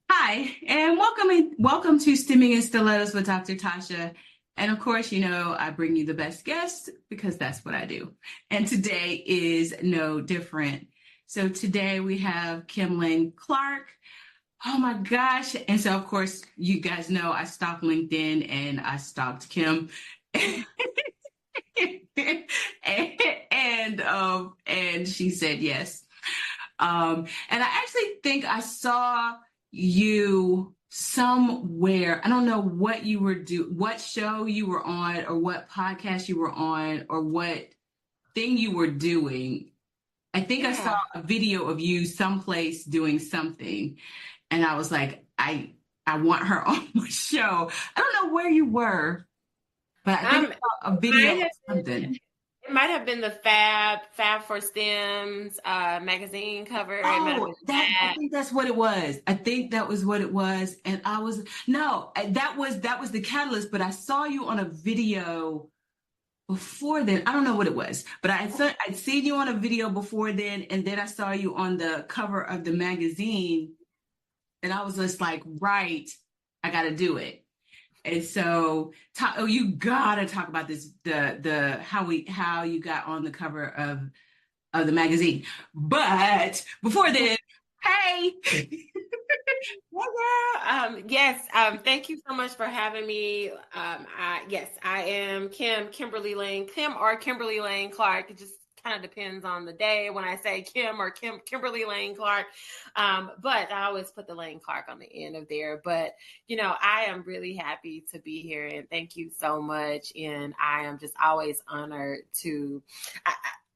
Hi, and welcome to Stimming and Stilettos with Dr. Tasha. And of course, I bring you the best guests because that's what I do. And today is no different. So today we have Kimberly Clark. Oh my gosh. And so, of course, you guys know I stalked LinkedIn and I stalked Kim. and she said yes. And I actually think I saw you somewhere. I don't know what you were what show you were on, or what podcast you were on, or what thing you were doing. I think I saw a video of you someplace doing something, and I was like, I want her on my show. I don't know where you were, but I think I saw a video of something. It might have been the Fab for Stems magazine cover. Oh, I think that's what it was. I think that was what it was. And that was the catalyst, but I saw you on a video before then. I don't know what it was, but I'd seen you on a video before then, and then I saw you on the cover of the magazine, and I was just like, right, I got to do it. And so, you gotta talk about this, the how you got on the cover of the magazine. But before then, hey. Yes. Thank you so much for having me. Yes, I am Kimberly Lane, Kim or Kimberly Lane Clark. It just kind of depends on the day when I say Kim or Kimberly Lane Clark. But I always put the Lane Clark on the end of there. But, I am really happy to be here, and thank you so much. And I am just always honored to,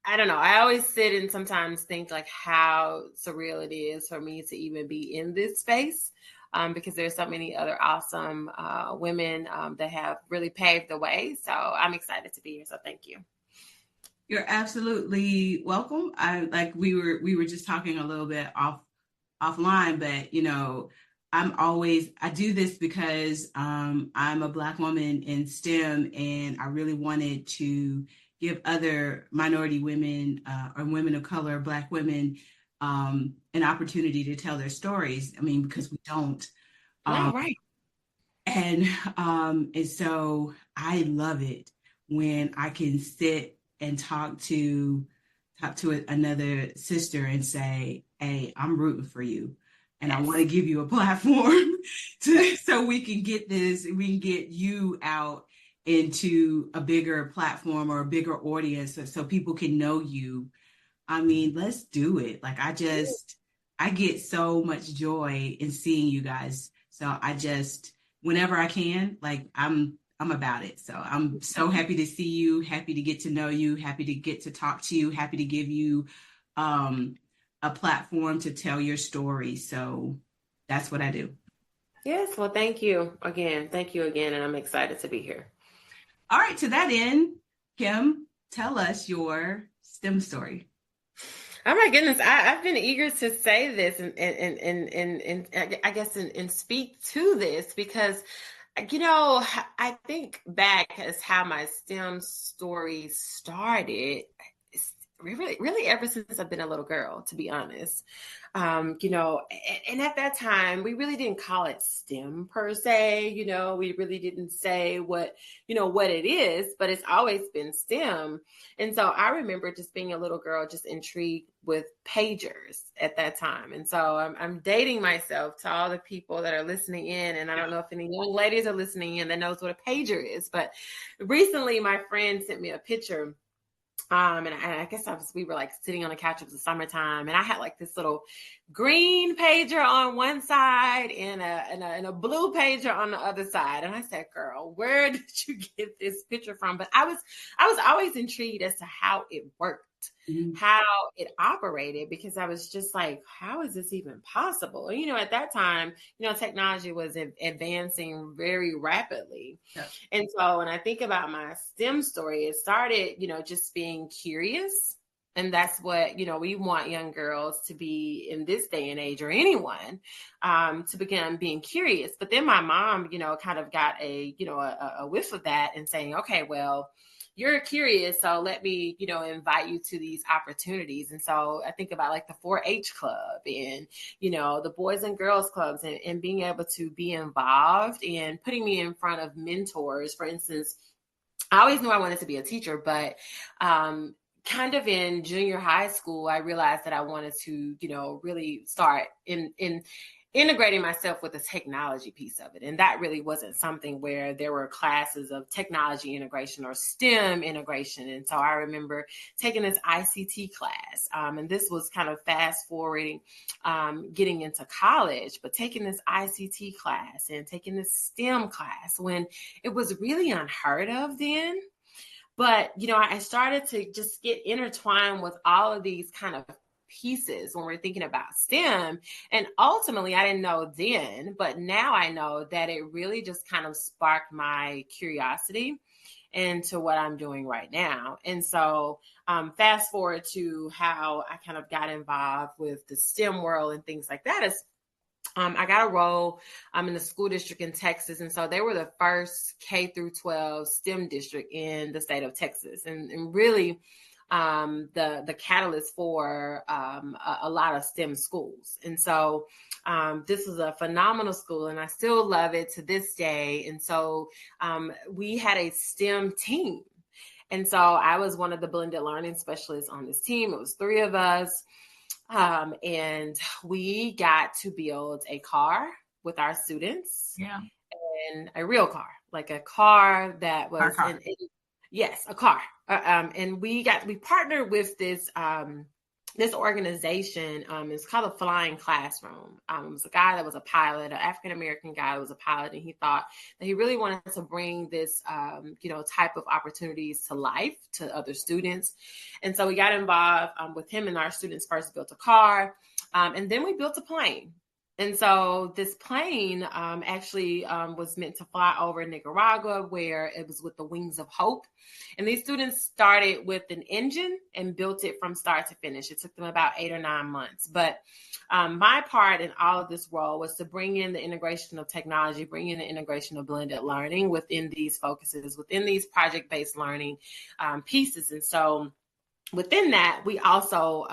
I don't know. I always sit and sometimes think like how surreal it is for me to even be in this space. Because there's so many other awesome women that have really paved the way. So I'm excited to be here. So thank you. You're absolutely welcome. We were just talking a little bit offline, but I do this because I'm a Black woman in STEM, and I really wanted to give other minority women or women of color, Black women, an opportunity to tell their stories. I mean, because we don't. Right. And so I love it when I can sit and talk to another sister and say, hey, I'm rooting for you. And I want to give you a platform so we can get you out into a bigger platform or a bigger audience so people can know you. I mean, let's do it. Like, I get so much joy in seeing you guys. So whenever I can, like, I'm about it. So I'm so happy to see you, happy to get to know you, happy to get to talk to you, happy to give you a platform to tell your story. So that's what I do. Yes. Well, thank you again. Thank you again. And I'm excited to be here. All right. To that end, Kim, tell us your STEM story. Oh my goodness. I've been eager to say this and I guess and speak to this because I think back as how my STEM story started, really ever since I've been a little girl, to be honest. And at that time, we really didn't call it STEM per se. We really didn't say what it is, but it's always been STEM. And so I remember just being a little girl, just intrigued with pagers at that time. And so I'm dating myself to all the people that are listening in. And I don't know if any young ladies are listening in that knows what a pager is, but recently my friend sent me a picture. And I guess we were like sitting on the couch. It was the summertime, and I had like this little green pager on one side and a blue pager on the other side. And I said, "Girl, where did you get this picture from?" But I was always intrigued as to how it worked, how it operated, because I was just like, how is this even possible? At that time, technology was advancing very rapidly. Yeah. And so when I think about my STEM story, it started, just being curious. And that's what, we want young girls to be in this day and age, or anyone, to begin being curious. But then my mom, kind of got a whiff of that and saying, okay, well, you're curious, so let me, invite you to these opportunities. And so I think about like the 4-H club and, the Boys and Girls Clubs, and being able to be involved and putting me in front of mentors. For instance, I always knew I wanted to be a teacher, but kind of in junior high school, I realized that I wanted to, really start in integrating myself with the technology piece of it. And that really wasn't something where there were classes of technology integration or STEM integration. And so I remember taking this ICT class, and this was kind of fast forwarding, getting into college, but taking this ICT class and taking this STEM class when it was really unheard of then. But, I started to just get intertwined with all of these kind of pieces when we're thinking about STEM. And ultimately, I didn't know then, but now I know that it really just kind of sparked my curiosity into what I'm doing right now. And so fast forward to how I kind of got involved with the STEM world and things like that is I got a role in the school district in Texas. And so they were the first K through 12 STEM district in the state of Texas. And really the catalyst for a lot of STEM schools. And so this was a phenomenal school, and I still love it to this day. And so we had a STEM team. And so I was one of the blended learning specialists on this team. It was 3 of us. And we got to build a car with our students. Yeah. And a real car, like a car that was Car. yes, a car. And we partnered with this organization. It's called the Flying Classroom. It was a guy that was a pilot, an African American guy that was a pilot, and he thought that he really wanted to bring this, type of opportunities to life to other students. And so we got involved with him, and our students first built a car, and then we built a plane. And so this plane actually was meant to fly over Nicaragua, where it was with the Wings of Hope. And these students started with an engine and built it from start to finish. It took them about 8 or 9 months. But my part in all of this role was to bring in the integration of technology, bring in the integration of blended learning within these focuses, within these project-based learning pieces. And so within that, we also,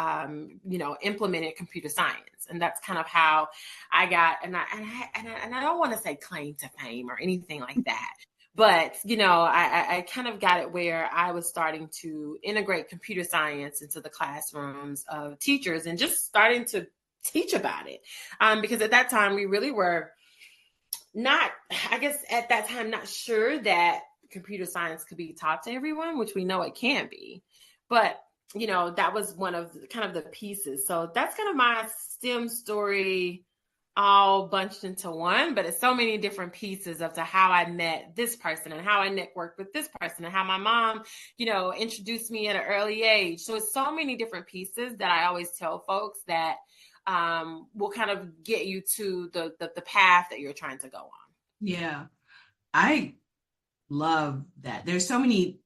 implemented computer science. And that's kind of how I got, and I don't want to say claim to fame or anything like that. But, I kind of got it where I was starting to integrate computer science into the classrooms of teachers and just starting to teach about it. Because at that time, we really were not, I guess at that time, not sure that computer science could be taught to everyone, which we know it can be. But, that was one of kind of the pieces. So that's kind of my STEM story all bunched into one, but it's so many different pieces of to how I met this person and how I networked with this person and how my mom, introduced me at an early age. So it's so many different pieces that I always tell folks that will kind of get you to the path that you're trying to go on. Yeah. I love that. There's so many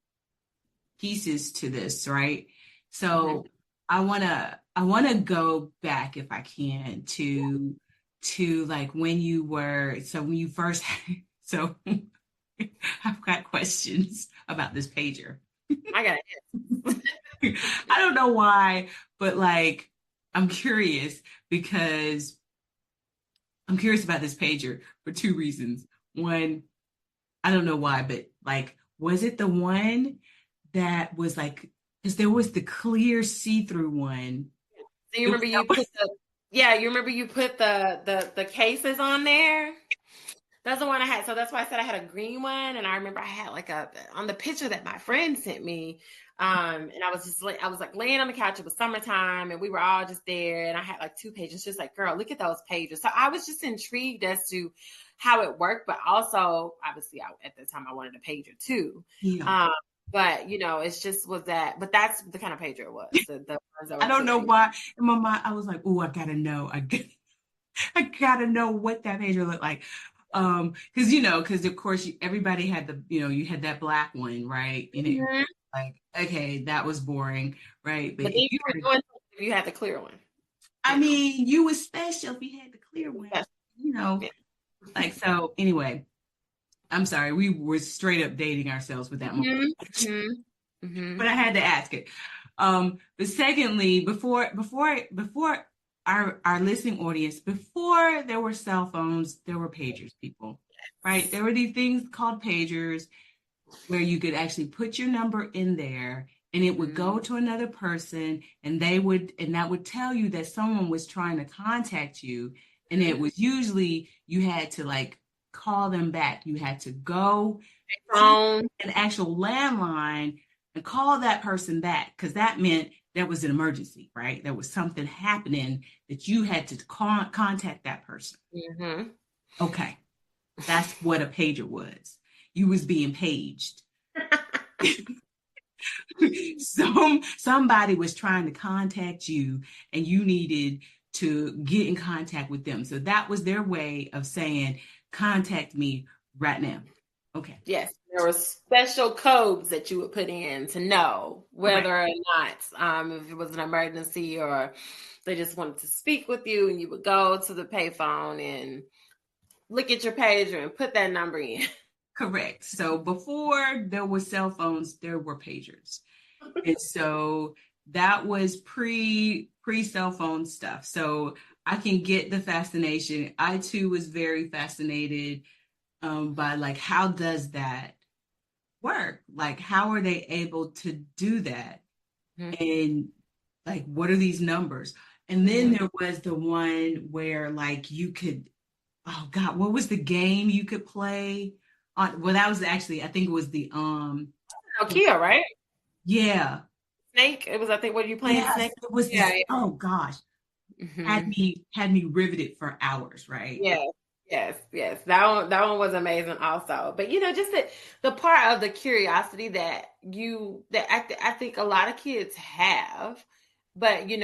pieces to this, right? So I wanna go back if I can to like when you first so I've got questions about this pager. I got it. I don't know why, but like I'm curious because I'm curious about this pager for 2 reasons. One, I don't know why, but like, was it the one that was like, because there was the clear see-through one. So you remember you put the cases on there? That's the one I had. So that's why I said I had a green one. And I remember I had like on the picture that my friend sent me. And I was like laying on the couch. It was summertime and we were all just there. And I had like 2 pages. Just like, girl, look at those pages. So I was just intrigued as to how it worked. But also, obviously, at the time I wanted a pager too. Yeah. But it's just was that. But that's the kind of pager it was. The ones that I don't know clear. why. In my mind, I was like, oh, I gotta know. I gotta know what that pager looked like. Because of course everybody had you had that black one, right? And it like, okay, that was boring, right? But then you were doing if you had the clear one. I mean, you was special if you had the clear one, Yeah. like, so anyway, I'm sorry, we were straight up dating ourselves with that moment. Mm-hmm. but I had to ask it. But secondly, before our listening audience, before there were cell phones, there were pagers, people, right? There were these things called pagers where you could actually put your number in there and it would Mm-hmm. go to another person and that would tell you that someone was trying to contact you. And it was usually you had to like call them back. You had to go to Phone. an actual landline and call that person back because that meant there was an emergency, right? There was something happening that you had to contact that person. Mm-hmm. Okay, that's what a pager was. You was being paged. Somebody was trying to contact you and you needed to get in contact with them. So that was their way of saying, contact me right now. Okay. Yes, there were special codes that you would put in to know Correct. whether or not if it was an emergency or they just wanted to speak with you, and you would go to the payphone and look at your pager and put that number in. Correct. So before there were cell phones, there were pagers. And so that was pre cell phone stuff. So I can get the fascination. I too was very fascinated by like how does that work? Like how are they able to do that? And like what are these numbers? And then Mm-hmm. there was the one where like you could, oh God, what was the game you could play on? Well, that was actually, I think it was the Nokia, right? yeah. Snake. It was. I think. What are you playing? Yes, Snake. it was Yeah. this. Oh gosh, Mm-hmm. had me riveted for hours, right? Yes, yes, yes. That one was amazing also. But just the part of the curiosity that I think a lot of kids have, but they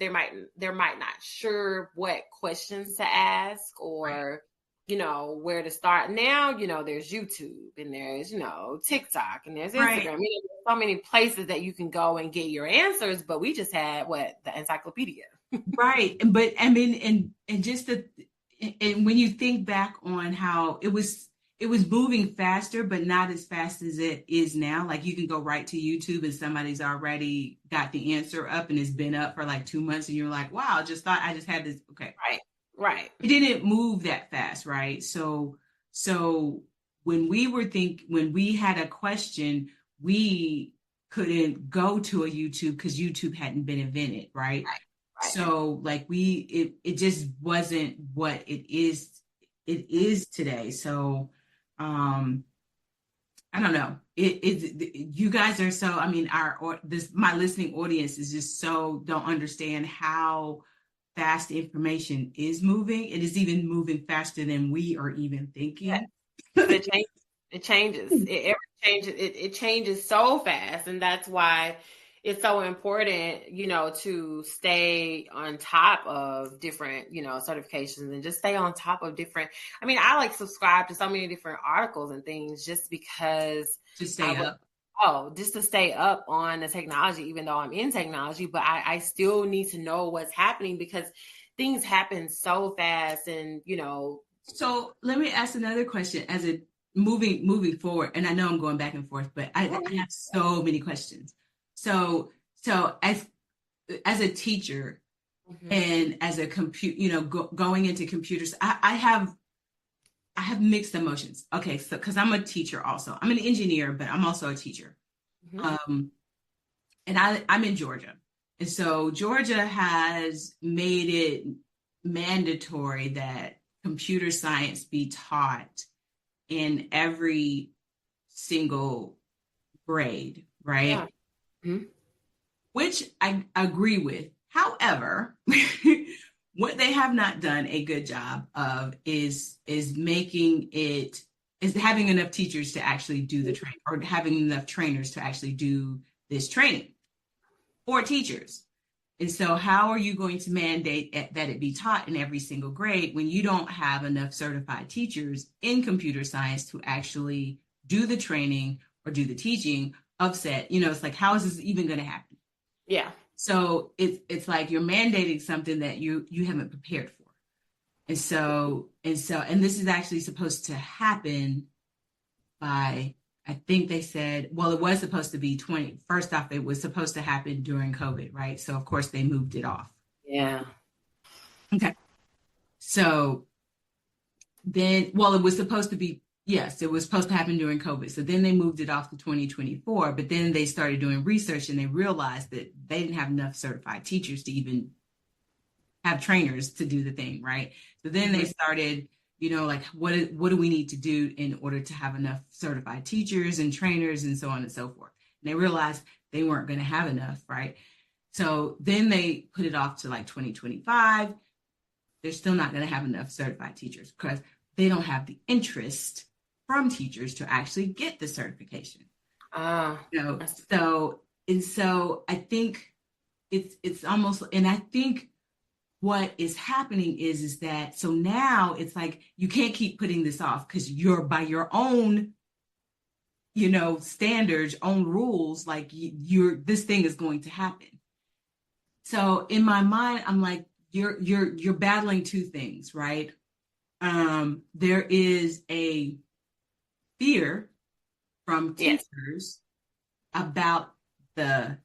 might not sure what questions to ask Right. or where to start. Now, there's YouTube and there's TikTok and there's Right. Instagram. There's so many places that you can go and get your answers, but we just had the encyclopedia. Right. But I mean, and just the and when you think back on how it was moving faster, but not as fast as it is now. Like you can go right to YouTube and somebody's already got the answer up and it's been up for like 2 months, and you're like, wow, I just had this. Okay. Right. Right. It didn't move that fast, right? So when we had a question, we couldn't go to a YouTube because YouTube hadn't been invented, right? Right. So like it just wasn't what it is today. So um I don't know. You guys are so, I mean, my listening audience is just so don't understand how fast information is moving. It is even moving faster than we are even thinking. It changes. It changes. It changes so fast, and that's why it's so important, to stay on top of different, certifications and just stay on top of different. I mean, I like subscribe to so many different articles and things just because To I stay would. up. Oh, just to stay up on the technology, even though I'm in technology, but I still need to know what's happening because things happen so fast, and So let me ask another question as a moving forward. And I know I'm going back and forth, but I have so many questions. So as a teacher Mhm. and as a going into computers, I have mixed emotions. Okay, so because I'm a teacher also. I'm an engineer, but I'm also a teacher. Mhm. Um, and I'm in Georgia. And so Georgia has made it mandatory that computer science be taught in every single grade, Yeah. right? Mhm. Which I agree with. However, what they have not done a good job of is making it is having enough teachers to actually do the train or having enough trainers to actually do this training for teachers. And so, how are you going to mandate that it be taught in every single grade when you don't have enough certified teachers in computer science to actually do the training or do the teaching of set? It's like, how is this even going to happen? Yeah. So it's like you're mandating something that you haven't prepared for. And this is actually supposed to happen by I think they said, well, it was supposed to be 20. First off, it was supposed to happen during COVID, right? So of course they moved it off. Yeah. Okay. So then, well, it was supposed to be, yes, it was supposed to happen during COVID. So then they moved it off to 2024, but then they started doing research and they realized that they didn't have enough certified teachers to even have trainers to do the thing, right? So then they Mm-hmm. started, like what do we need to do in order to have enough certified teachers and trainers and so on and so forth. And they realized they weren't going to have enough, right? So then they put it off to like 2025. They're still not going to have enough certified teachers because they don't have the interest from teachers to actually get the certification. Ah, You know, I see. so I think it's almost, and I think what is happening is that so now it's like you can't keep putting this off because you're by your own standards, own rules, like you're this thing is going to happen. So in my mind I'm like you're battling two things, right? There is a fear from Yes. teachers about the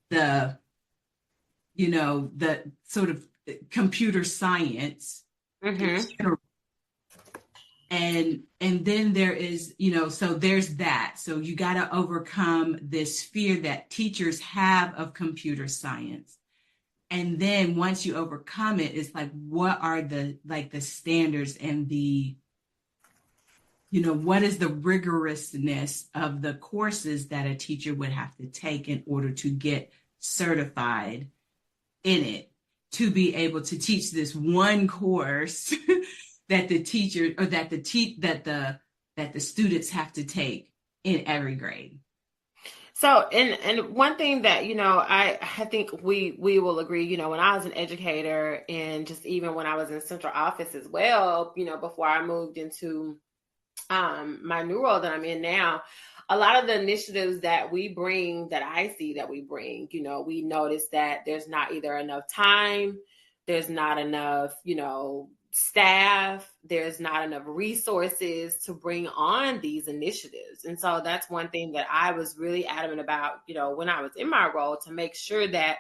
the the sort of computer science in Mm-hmm. general. And then there is, so there's that. So you got to overcome this fear that teachers have of computer science. And then once you overcome it, it's like what are the standards and what is the rigorousness of the courses that a teacher would have to take in order to get certified in it, to be able to teach this one course that the teacher or that the students have to take in every grade. So, and one thing that, I think we will agree, when I was an educator and just even when I was in central office as well, before I moved into my new role that I'm in now, a lot of the initiatives that we bring, that I see that we bring, we notice that there's not either enough time, there's not enough, staff, there's not enough resources to bring on these initiatives. And so that's one thing that I was really adamant about, when I was in my role, to make sure that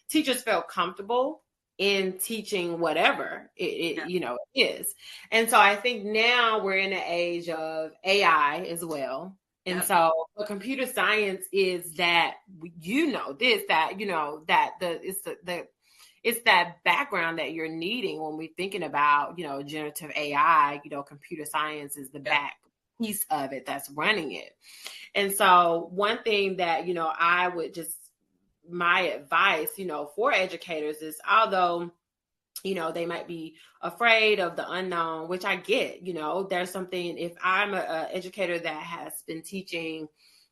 teachers felt comfortable in teaching whatever is. And so I think now we're in an age of AI as well. And Yep. so what computer science is that, that it's that background that you're needing when we're thinking about, generative AI, computer science is the Yep. back piece of it that's running it. And so one thing that, I would just, my advice, for educators is, although, they might be afraid of the unknown, which I get, there's something, if I'm a educator that has been teaching,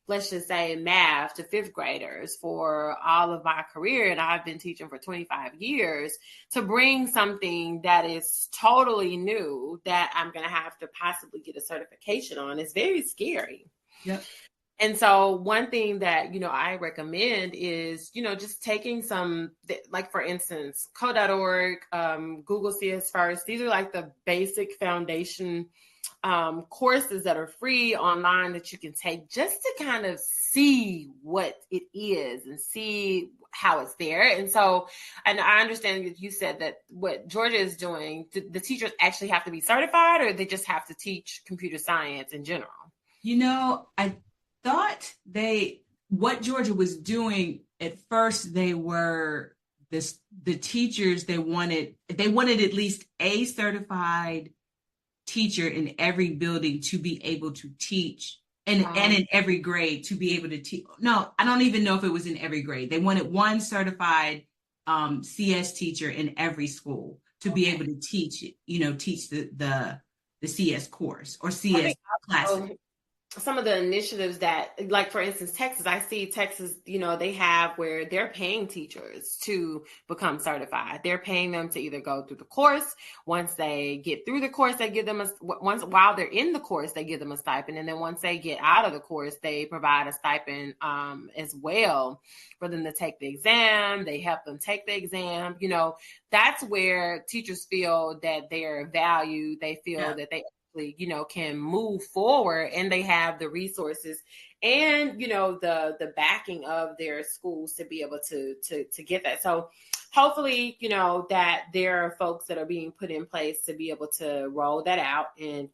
let's just say math to fifth graders for all of my career, and I've been teaching for 25 years, to bring something that is totally new that I'm going to have to possibly get a certification on is very scary. Yep. And so one thing that, I recommend is, just taking some, like for instance, code.org, Google CS First. These are like the basic foundation courses that are free online that you can take just to kind of see what it is and see how it's there. And so, and I understand that you said that what Georgia is doing, the teachers actually have to be certified, or they just have to teach computer science in general? I thought what Georgia was doing at first, they were the teachers, they wanted at least a certified teacher in every building to be able to teach, and in every grade to be able to teach. No, I don't even know if it was in every grade. They wanted one certified CS teacher in every school to be able to teach teach the CS course or I CS think classes. also some of the initiatives that, like for instance, Texas, I see Texas, they have where they're paying teachers to become certified. They're paying them to either go through the course. Once they get through the course, they give them while they're in the course, they give them a stipend. And then once they get out of the course, they provide a stipend as well for them to take the exam. They help them take the exam. That's where teachers feel that they're valued. They feel Yeah. that they can move forward, and they have the resources and the backing of their schools to be able to get that. So hopefully, that there are folks that are being put in place to be able to roll that out. And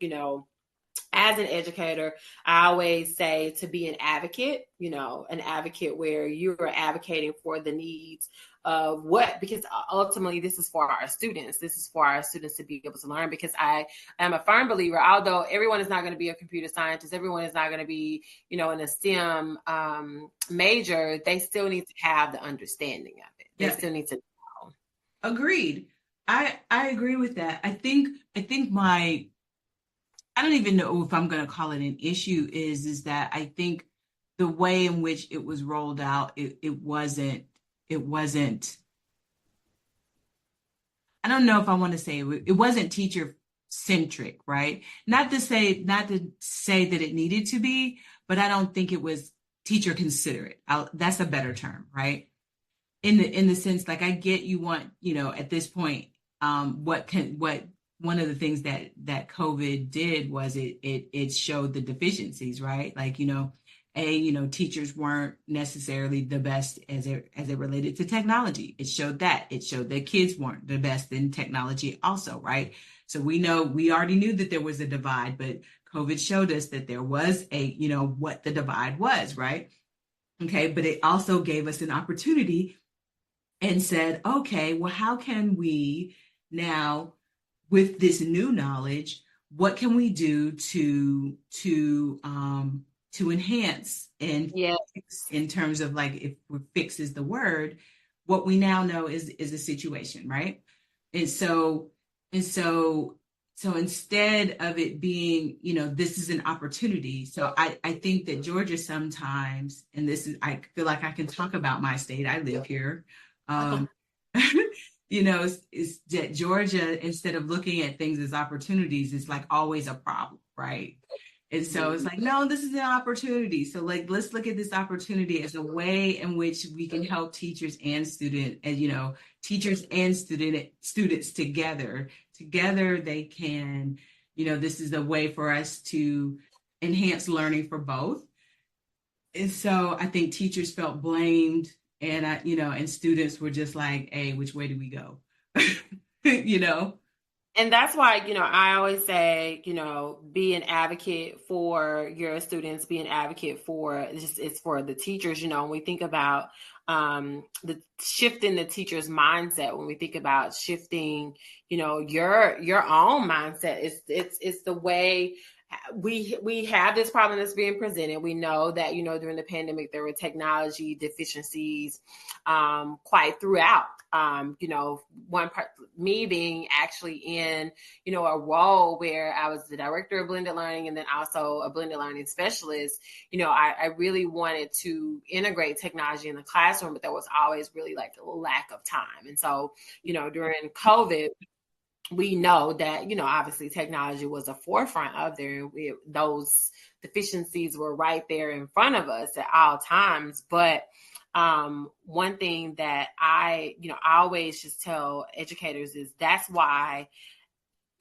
as an educator, I always say to be an advocate, an advocate where you are advocating for the needs of because ultimately this is for our students. This is for our students to be able to learn, because I am a firm believer, although everyone is not going to be a computer scientist, everyone is not going to be, in a STEM major, they still need to have the understanding of it. They still need to know. Agreed. I agree with that. I think I don't even know if I'm going to call it an issue is that I think the way in which it was rolled out, it wasn't, I don't know if I want to say it wasn't teacher centric, right? Not to say that it needed to be, but I don't think it was teacher considerate. That's a better term, right? In the sense, like, I get you want, at this point, what one of the things that COVID did was it showed the deficiencies, right? Like, teachers weren't necessarily the best as it related to technology. It showed that kids weren't the best in technology also, right? So we already knew that there was a divide, but COVID showed us that there was what the divide was, right? Okay, but it also gave us an opportunity and said, okay, well, how can we now, with this new knowledge, what can we do to enhance and Yeah. fix, in terms of, like, if fix is the word, what we now know is a situation, right? And so instead of it being, this is an opportunity. So I think that Georgia sometimes, and I feel like I can talk about my state, I live here. Um, is that Georgia, instead of looking at things as opportunities, is like always a problem, right? And so it's like, no, this is an opportunity. So, like, let's look at this opportunity as a way in which we can help teachers and teachers and students together. Together, they can, this is a way for us to enhance learning for both. And so I think teachers felt blamed, and and students were just like, hey, which way do we go? you know? And that's why, I always say, be an advocate for your students, be an advocate for it's for the teachers. When we think about the shift in the teacher's mindset, when we think about shifting, your own mindset, it's the way we have this problem that's being presented. We know that, during the pandemic, there were technology deficiencies quite throughout. One part, me being actually in, a role where I was the director of blended learning and then also a blended learning specialist. I really wanted to integrate technology in the classroom, but there was always really like a lack of time. And so, during COVID, we know that, obviously technology was a forefront of there. Those deficiencies were right there in front of us at all times. But one thing that I always just tell educators is that's why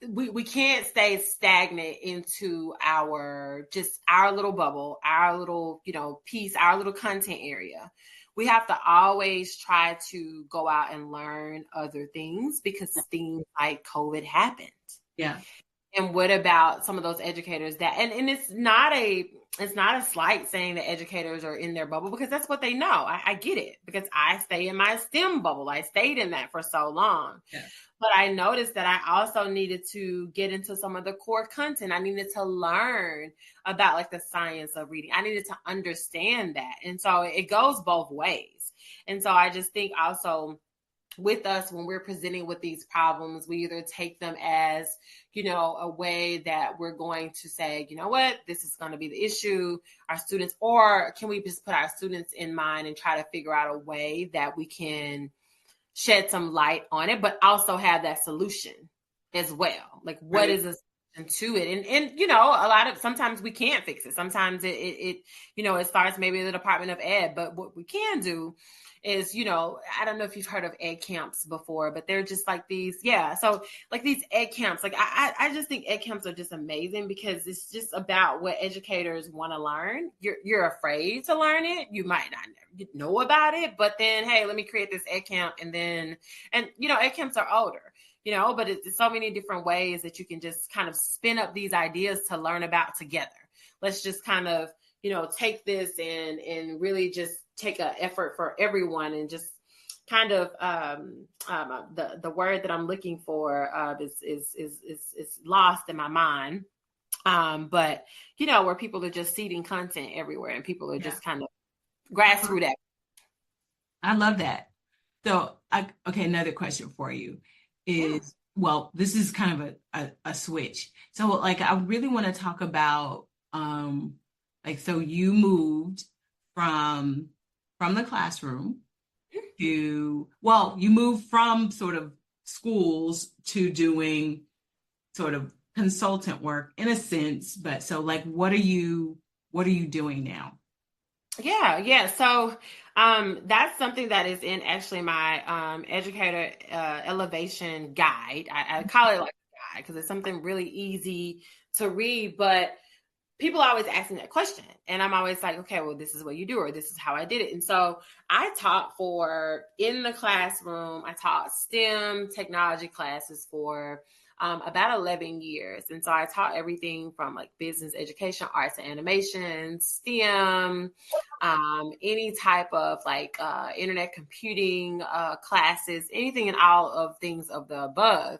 we can't stay stagnant into our little bubble, our little, piece, our little content area. We have to always try to go out and learn other things, because things like COVID happened. Yeah. And what about some of those educators that, and it's not a slight saying that educators are in their bubble, because that's what they know. I get it, because I stay in my STEM bubble. I stayed in that for so long. Yeah. But I noticed that I also needed to get into some of the core content. I needed to learn about like the science of reading. I needed to understand that. And so it goes both ways. And so I just think also with us, when we're presenting with these problems, we either take them as, a way that we're going to say, you know what, this is going to be the issue, our students, or can we just put our students in mind and try to figure out a way that we can shed some light on it, but also have that solution as well. Like, what is a solution to it? And sometimes we can't fix it. Sometimes it starts maybe in the Department of Ed, but what we can do is, I don't know if you've heard of egg camps before, but they're just like these, yeah. So like these egg camps, like I just think egg camps are just amazing because it's just about what educators want to learn. You're afraid to learn it. You might not know about it, but then, hey, let me create this egg camp. And egg camps are older, but it's so many different ways that you can just kind of spin up these ideas to learn about together. Let's just kind of, take this and really just take an effort for everyone and just kind of the word that I'm looking for is lost in my mind. But where people are just seeding content everywhere and people are just kind of grass through that. I love that. So, okay, another question for you is, well, this is kind of a switch. So, like, I really want to talk about, so you moved from the classroom to, well, you moved from sort of schools to doing sort of consultant work in a sense, but so like, what are you doing now? Yeah. So that's something that is in actually my educator elevation guide. I call it like a guide because it's something really easy to read, but people are always asking that question. And I'm always like, okay, well, this is what you do, or this is how I did it. And so I taught in the classroom, I taught STEM technology classes for about 11 years. And so I taught everything from like business education, arts and animation, STEM, any type of like internet computing classes, anything and all of things of the above.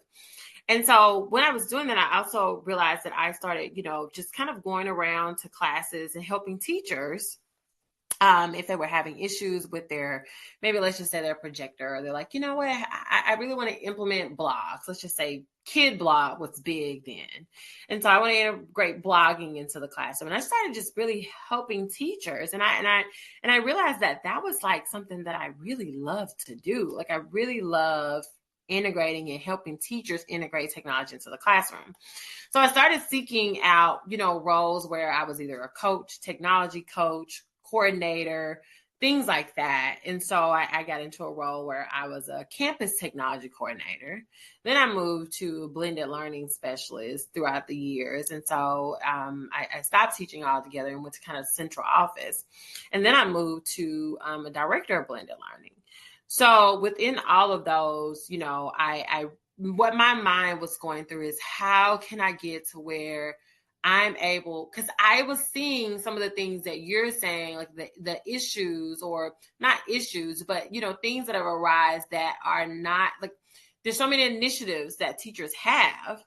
And so when I was doing that, I also realized that I started, just kind of going around to classes and helping teachers if they were having issues with maybe let's just say their projector, or they're like, you know what, I really want to implement blogs. Let's just say kid blog was big then. And so I want to integrate blogging into the classroom. And I started just really helping teachers. And I realized that was like something that I really love to do. Like I really love integrating and helping teachers integrate technology into the classroom. So I started seeking out, roles where I was either a coach, technology coach, coordinator, things like that. And so I got into a role where I was a campus technology coordinator. Then I moved to blended learning specialist throughout the years. And so I stopped teaching altogether and went to kind of central office. And then I moved to a director of blended learning. So within all of those, I what my mind was going through is how can I get to where I'm able, because I was seeing some of the things that you're saying, like the issues, or not issues, but things that have arisen that are not like, there's so many initiatives that teachers have,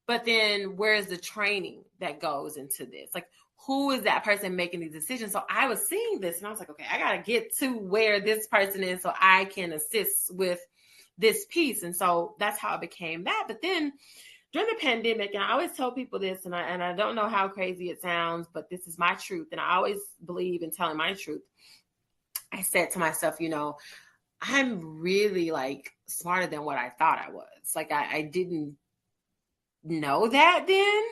but then where's the training that goes into this? Like, who is that person making these decisions? So I was seeing this and I was like, okay, I got to get to where this person is so I can assist with this piece. And so that's how it became that. But then during the pandemic, and I always tell people this, and I don't know how crazy it sounds, but this is my truth. And I always believe in telling my truth. I said to myself, I'm really like smarter than what I thought I was. Like I didn't know that then.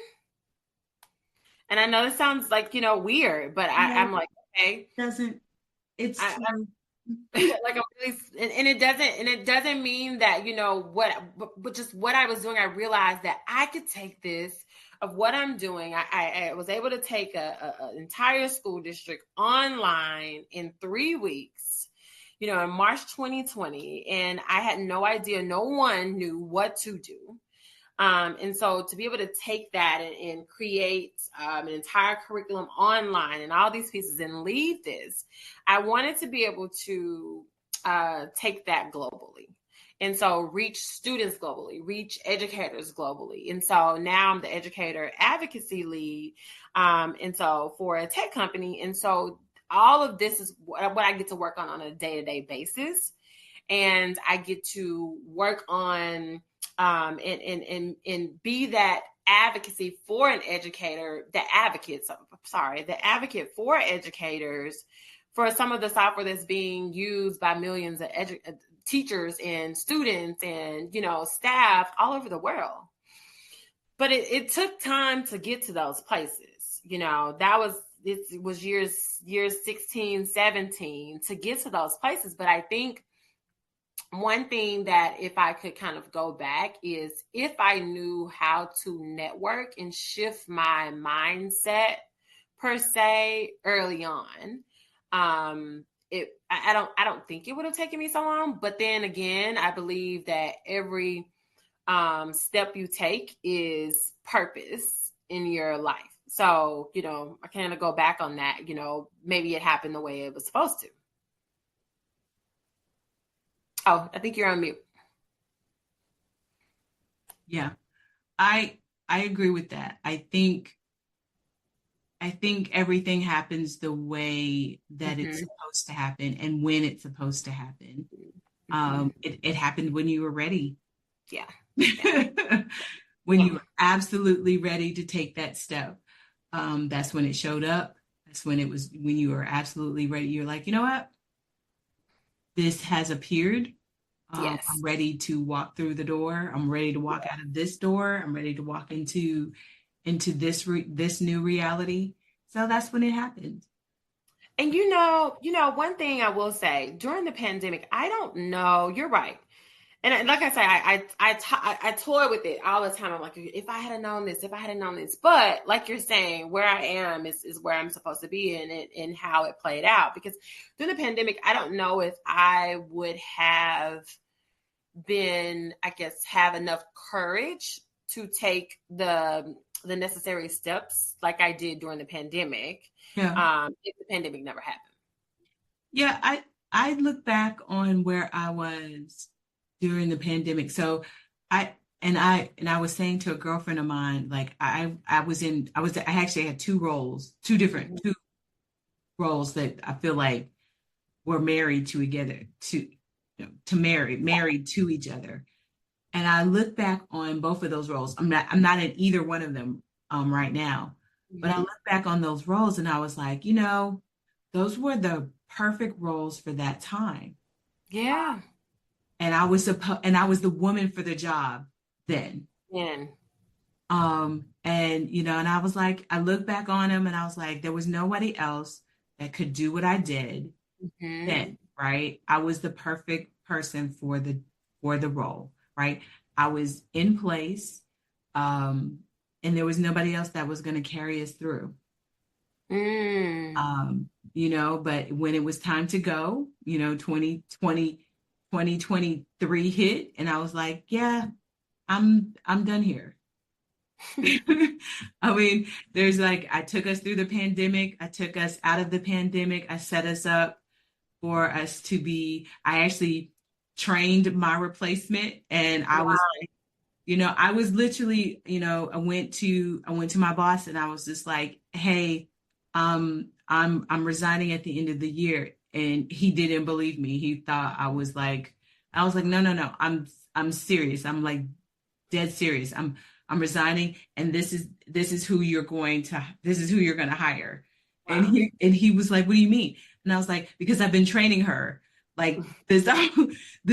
And I know this sounds like, weird, but I'm like, okay. Doesn't it's true. Like it doesn't mean that but just what I was doing, I realized that I could take this of what I'm doing. I was able to take an entire school district online in 3 weeks, in March 2020, and I had no idea, no one knew what to do. And so to be able to take that and create an entire curriculum online and all these pieces and lead this, I wanted to be able to take that globally. And so reach students globally, reach educators globally. And so now I'm the educator advocacy lead. And so for a tech company. And so all of this is what I get to work on a day-to-day basis. And I get to work on and be that advocacy for an educator, the advocate for educators for some of the software that's being used by millions of teachers and students and, staff all over the world. But it took time to get to those places. That was it was years 16, 17 to get to those places. But I think one thing that if I could kind of go back is if I knew how to network and shift my mindset per se early on. I don't think it would have taken me so long, but then again, I believe that every step you take is purpose in your life. So, I kind of go back on that, maybe it happened the way it was supposed to. Oh, I think you're on mute. Yeah, I agree with that. I think everything happens the way that it's Mm-hmm. supposed to happen and when it's supposed to happen. Mm-hmm. It happened when you were ready. Yeah. Yeah. When you were absolutely ready to take that step. That's when it showed up. That's when you were absolutely ready. You're like, you know what? This has appeared. I'm Yes. ready to walk through the door. I'm ready to walk out of this door. I'm ready to walk into this new reality. So that's when it happened. And one thing I will say during the pandemic, I don't know. You're right. And like I say, I toy with it all the time. I'm like, if I had known this, if I had known this. But like you're saying, where I am is where I'm supposed to be in it and how it played out. Because during the pandemic, I don't know if I would have been, I guess, have enough courage to take the necessary steps like I did during the pandemic. Yeah. If the pandemic never happened. Yeah, I look back on where I was during the pandemic. So I was saying to a girlfriend of mine, like I actually had two roles, two roles that I feel like were married to together to married to each other. And I look back on both of those roles. I'm not in either one of them right now, but I Mm-hmm. look back on those roles and I was like, those were the perfect roles for that time. Yeah. And I was the woman for the job then. And And I was like, I look back on him and I was like, there was nobody else that could do what I did mm-hmm. then, right? I was the perfect person for the role, right? I was in place, um, and there was nobody else that was going to carry us through. Mm. But when it was time to go, 2023 hit, and I was like, yeah, I'm done here. I mean, there's like, I took us through the pandemic. I took us out of the pandemic. I set us up for us to I actually trained my replacement and I was literally, I went to my boss and I was just like, hey, I'm resigning at the end of the year. And he didn't believe me. He thought I was like, no, no, no, I'm serious. I'm like dead serious. I'm resigning and this is who you're going to hire. And Wow. he was like, what do you mean? And I was like, because I've been training her like this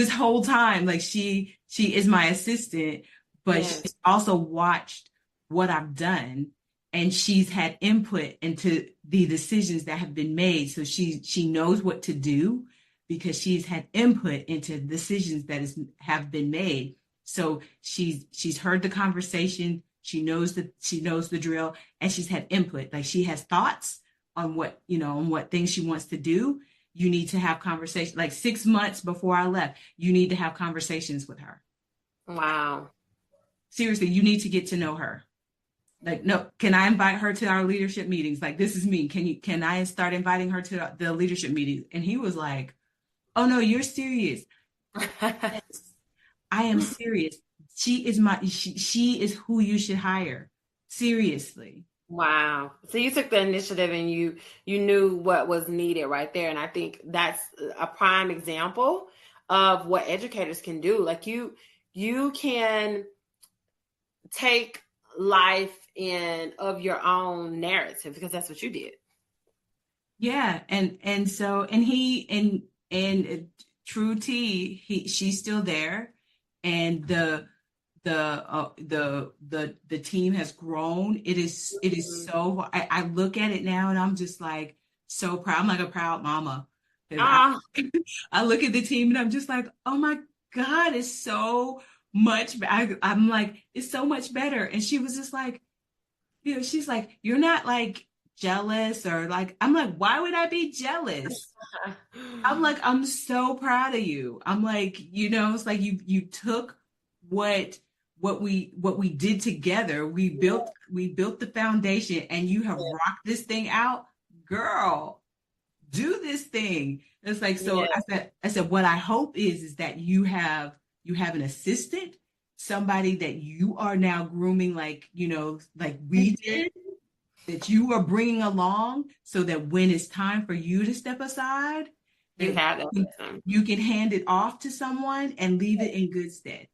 whole time. Like she is my assistant, but Yes. she's also watched what I've done and she's had input into the decisions that have been made. So she knows what to do because she's had input into decisions have been made. So she's heard the conversation. She knows the drill, and she's had input. Like she has thoughts on what things she wants to do. You need to have conversation. Like 6 months before I left, you need to have conversations with her. Wow. Seriously, you need to get to know her. Like, no, can I invite her to our leadership meetings? Like, this is me. Can I start inviting her to the leadership meetings? And he was like, oh no, you're serious. Yes, I am serious. She is who you should hire. Seriously. Wow. So you took the initiative and you knew what was needed right there. And I think that's a prime example of what educators can do. Like you can take life in of your own narrative because that's what you did. Yeah, and true T, she's still there, and the team has grown. It is so I look at it now and I'm just like so proud. I'm like a proud mama because Ah, I look at the team and I'm just like, oh my God, it's so much. I'm like, it's so much better. And she was just like, she's like, you're not like jealous or like, I'm like, why would I be jealous? I'm like, I'm so proud of you. I'm like, it's like you took what what we did together. We built the foundation and you have rocked this thing out. Girl, do this thing. It's like, so yeah, I said, what I hope is that you have an assistant, somebody that you are now grooming, like we did, that you are bringing along so that when it's time for you to step aside, you that have that you person. you can hand it off to someone and leave it in good stead.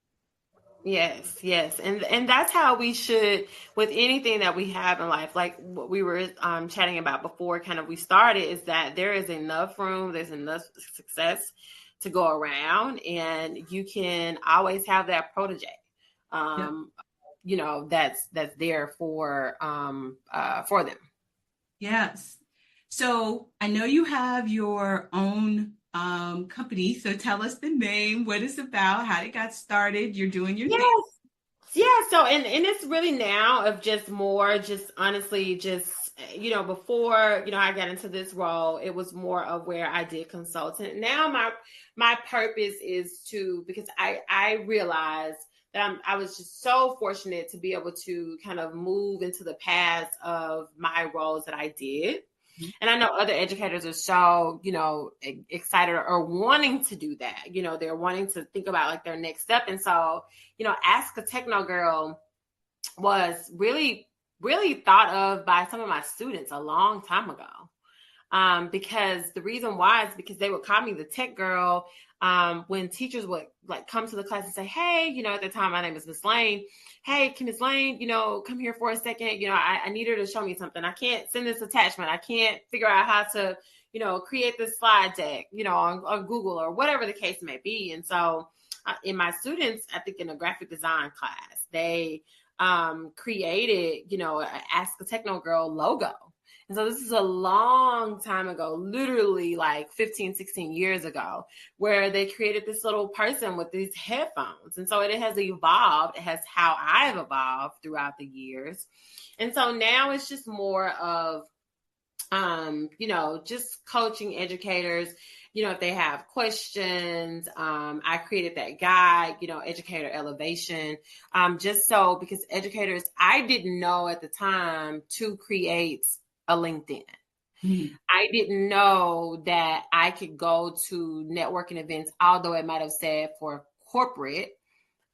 Yes, yes. And that's how we should with anything that we have in life, like what we were chatting about before kind of we started, is that there is enough room, there's enough success to go around, and you can always have that protege. Yep. Um, that's there for them. Yes. So I know you have your own company. So tell us the name, what it's about, how it got started. You're doing your thing. Yes. Yeah, so and it's really now of just more just honestly just before I got into this role, it was more of where I did consultant. Now my purpose is to, because I realized that I was just so fortunate to be able to kind of move into the paths of my roles that I did. And I know other educators are so, excited or wanting to do that. They're wanting to think about like their next step. And so, Ask a Techno Girl was really, really thought of by some of my students a long time ago. Because the reason why is because they would call me the tech girl. When teachers would like come to the class and say, hey, at the time my name is Miss Lane. Hey, can Miss Lane, come here for a second. I need her to show me something. I can't send this attachment. I can't figure out how to, create this slide deck, on Google or whatever the case may be. And so in my students, I think in a graphic design class, they created, Ask a Techno Girl logo. And so this is a long time ago, literally like 15, 16 years ago, where they created this little person with these headphones. And so it has evolved. It has how I've evolved throughout the years. And so now it's just more of, just coaching educators, if they have questions. I created that guide, educator elevation, just so, because educators, I didn't know at the time to create a LinkedIn. Mhm. I didn't know that I could go to networking events, although it might have said for corporate.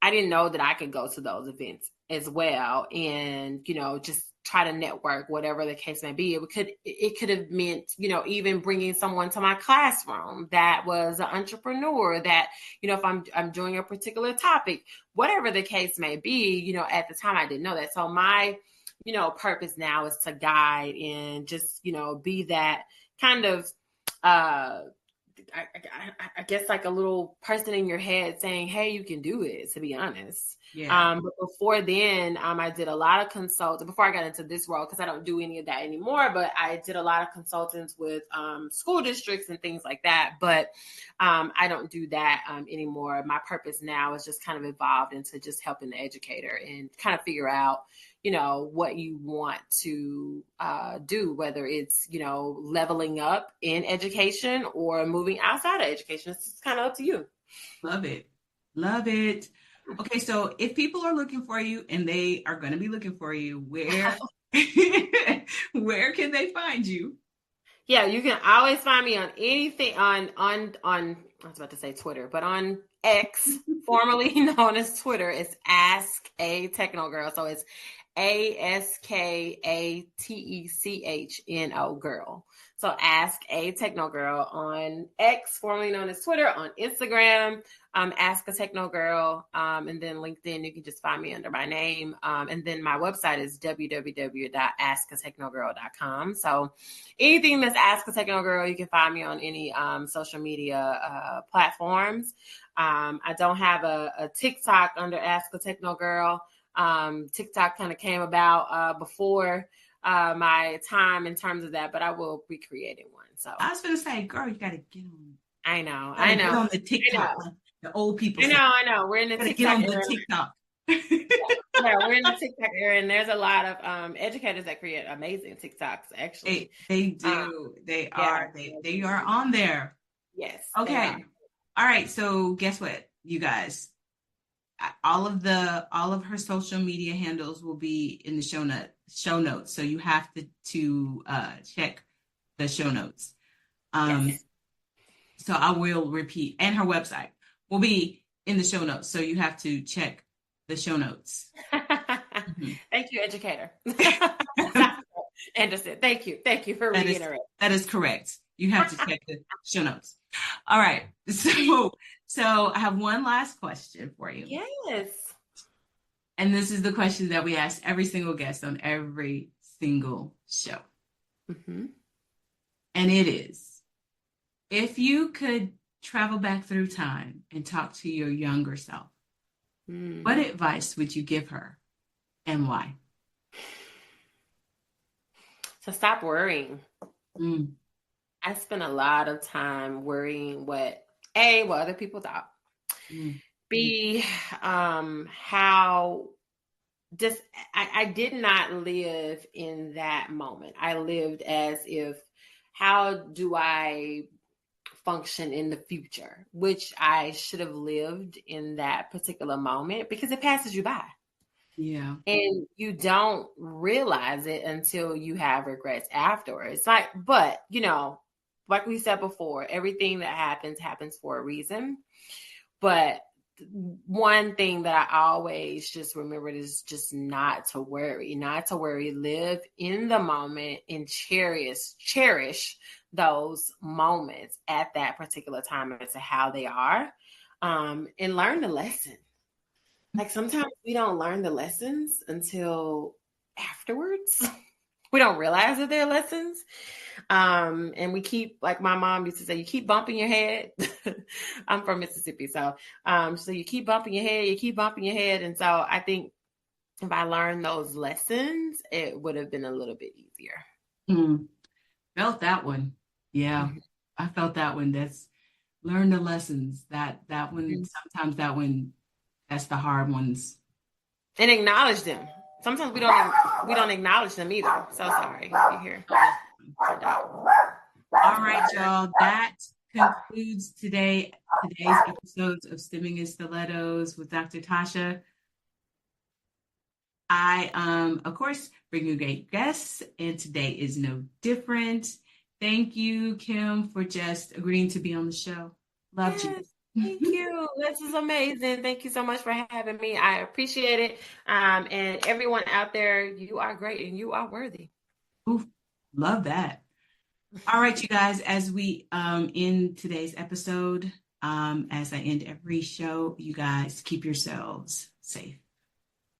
I didn't know that I could go to those events as well and, just try to network, whatever the case may be. It could have meant, even bringing someone to my classroom that was an entrepreneur that, if I'm doing a particular topic, whatever the case may be, at the time I didn't know that. So my, purpose now is to guide and just, be that kind of, I guess like a little person in your head saying, hey, you can do it, to be honest. Yeah. But before then, I did a lot of consulting before I got into this role, because I don't do any of that anymore, but I did a lot of consultants with school districts and things like that. But I don't do that anymore. My purpose now is just kind of evolved into just helping the educator and kind of figure out, what you want to do, whether it's, leveling up in education or moving outside of education. It's kind of up to you. Love it. Love it. Okay, so if people are looking for you and they are going to be looking for you, where where can they find you? Yeah, you can always find me on anything on I was about to say Twitter, but on X, formerly known as Twitter, it's Ask a Techno Girl. So it's AskATechno Girl. So Ask a Techno Girl on X, formerly known as Twitter, on Instagram, Ask a Techno Girl, and then LinkedIn, you can just find me under my name. And then my website is www.askatechnogirl.com. So anything that's Ask a Techno Girl, you can find me on any social media platforms. I don't have a TikTok under Ask a Techno Girl. TikTok kind of came about before my time in terms of that, but I will be creating one. So I was gonna say, girl, you gotta get on. I know, Gotta I get know, on the I TikTok, know, like the old people I know, say. I know. We're in the Gotta get TikTok on the era. TikTok. Yeah, we're in the TikTok era, and there's a lot of educators that create amazing TikToks. Actually, They um, do. They yeah, are. They are on there. yes, they are. Okay. All right. So guess what, you guys? All of her social media handles will be in the show notes. So you have to check the show notes. Um, Yes. so I will repeat, and her website will be in the show notes. So you have to check the show notes. Mhm. Thank you, educator. Anderson, thank you for That is reiterating. that is correct. You have to check the show notes. All right. So I have one last question for you. Yes. And this is the question that we ask every single guest on every single show. Mm-hmm. And it is, if you could travel back through time and talk to your younger self, what Mm. advice would you give her and why? So stop worrying. Mm, I spent a lot of time worrying what other people thought. mm, B, how just I did not live in that moment. I lived as if, how do I function in the future, which I should have lived in that particular moment because it passes you by. yeah. And you don't realize it until you have regrets afterwards. Like, but like we said before, everything that happens for a reason. But one thing that I always just remembered is just not to worry, not to worry. Live in the moment and cherish those moments at that particular time as to how they are, and learn the lesson. Like sometimes we don't learn the lessons until afterwards. We don't realize that they're lessons. And we keep, like my mom used to say, you keep bumping your head. I'm from Mississippi. So you keep bumping your head, you keep bumping your head. And so I think if I learned those lessons, it would have been a little bit easier. Mm, felt that one. Yeah. Mhm. I felt that one. That's learn the lessons. That one, Mhm. sometimes that one, that's the hard ones. And acknowledge them. Sometimes we don't acknowledge them either. So sorry if you hear my dog. All right, y'all. That concludes today's episodes of Stimming in Stilettos with Dr. Tasha. I of course bring you great guests, and today is no different. Thank you, Kim, for just agreeing to be on the show. Loved Yes, thank you. you. This is amazing. Thank you so much for having me. I appreciate it. And everyone out there, you are great and you are worthy. Oof, love that. All right, you guys, as we end today's episode, as I end every show, you guys keep yourselves